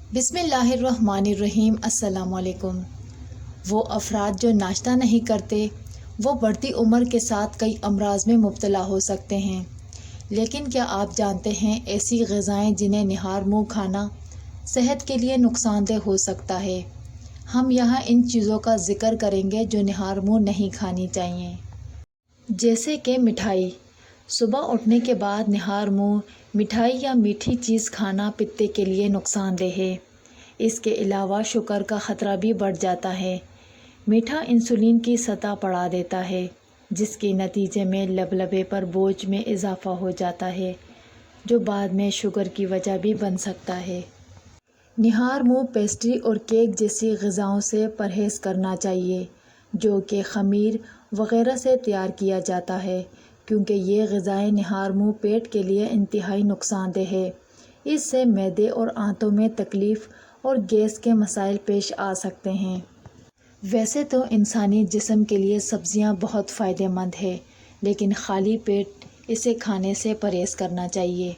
بسم اللہ الرحمن الرحیم۔ السلام علیکم۔ وہ افراد جو ناشتہ نہیں کرتے وہ بڑھتی عمر کے ساتھ کئی امراض میں مبتلا ہو سکتے ہیں، لیکن کیا آپ جانتے ہیں ایسی غذائیں جنہیں نہار منہ کھانا صحت کے لیے نقصان دہ ہو سکتا ہے؟ ہم یہاں ان چیزوں کا ذکر کریں گے جو نہار منہ نہیں کھانی چاہیے، جیسے کہ مٹھائی۔ صبح اٹھنے کے بعد نہار منہ مٹھائی یا میٹھی چیز کھانا پتے کے لیے نقصان دہ ہے۔ اس کے علاوہ شوگر کا خطرہ بھی بڑھ جاتا ہے۔ میٹھا انسولین کی سطح بڑھا دیتا ہے، جس کے نتیجے میں لبلبے پر بوجھ میں اضافہ ہو جاتا ہے، جو بعد میں شوگر کی وجہ بھی بن سکتا ہے۔ نہار منہ پیسٹری اور کیک جیسی غذاؤں سے پرہیز کرنا چاہیے، جو کہ خمیر وغیرہ سے تیار کیا جاتا ہے، کیونکہ یہ غذائیں نہار منہ پیٹ کے لیے انتہائی نقصان دہ ہے۔ اس سے معدے اور آنتوں میں تکلیف اور گیس کے مسائل پیش آ سکتے ہیں۔ ویسے تو انسانی جسم کے لیے سبزیاں بہت فائدہ مند ہے، لیکن خالی پیٹ اسے کھانے سے پرہیز کرنا چاہیے۔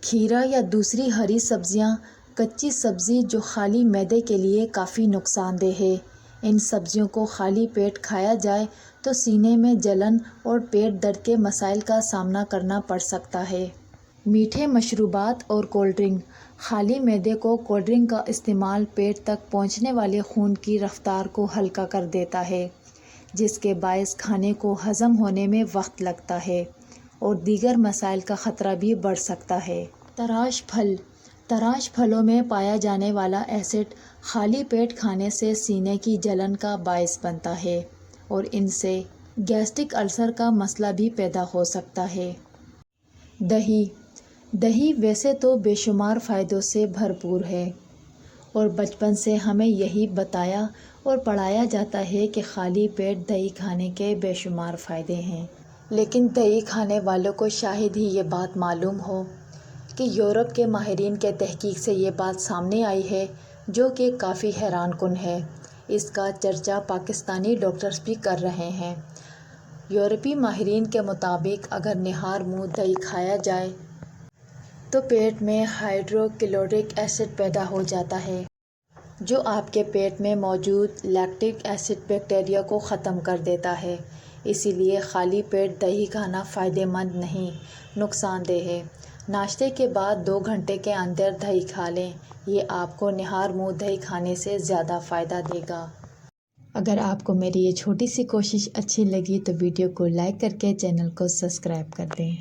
کھیرا یا دوسری ہری سبزیاں کچی سبزی جو خالی معدے کے لیے کافی نقصان دہ ہے۔ ان سبزیوں کو خالی پیٹ کھایا جائے تو سینے میں جلن اور پیٹ درد کے مسائل کا سامنا کرنا پڑ سکتا ہے۔ میٹھے مشروبات اور کولڈ ڈرنک۔ خالی معدے کو کولڈ ڈرنک کا استعمال پیٹ تک پہنچنے والے خون کی رفتار کو ہلکا کر دیتا ہے، جس کے باعث کھانے کو ہضم ہونے میں وقت لگتا ہے اور دیگر مسائل کا خطرہ بھی بڑھ سکتا ہے۔ تراش پھل۔ تراش پھلوں میں پایا جانے والا ایسڈ خالی پیٹ کھانے سے سینے کی جلن کا باعث بنتا ہے اور ان سے گیسٹرک السر کا مسئلہ بھی پیدا ہو سکتا ہے۔ دہی۔ دہی ویسے تو بے شمار فائدوں سے بھرپور ہے اور بچپن سے ہمیں یہی بتایا اور پڑھایا جاتا ہے کہ خالی پیٹ دہی کھانے کے بے شمار فائدے ہیں، لیکن دہی کھانے والوں کو شاید ہی یہ بات معلوم ہو کہ یورپ کے ماہرین کے تحقیق سے یہ بات سامنے آئی ہے، جو کہ کافی حیران کن ہے۔ اس کا چرچا پاکستانی ڈاکٹرز بھی کر رہے ہیں۔ یورپی ماہرین کے مطابق اگر نہار منہ دہی کھایا جائے تو پیٹ میں ہائیڈروکلوریک ایسڈ پیدا ہو جاتا ہے، جو آپ کے پیٹ میں موجود لیکٹک ایسڈ بیکٹیریا کو ختم کر دیتا ہے۔ اسی لیے خالی پیٹ دہی کھانا فائدہ مند نہیں، نقصان دہ ہے۔ ناشتے کے بعد 2 گھنٹے کے اندر دہی کھا لیں، یہ آپ کو نہار منہ دہی کھانے سے زیادہ فائدہ دے گا۔ اگر آپ کو میری یہ چھوٹی سی کوشش اچھی لگی تو ویڈیو کو لائک کر کے چینل کو سبسکرائب کر دیں۔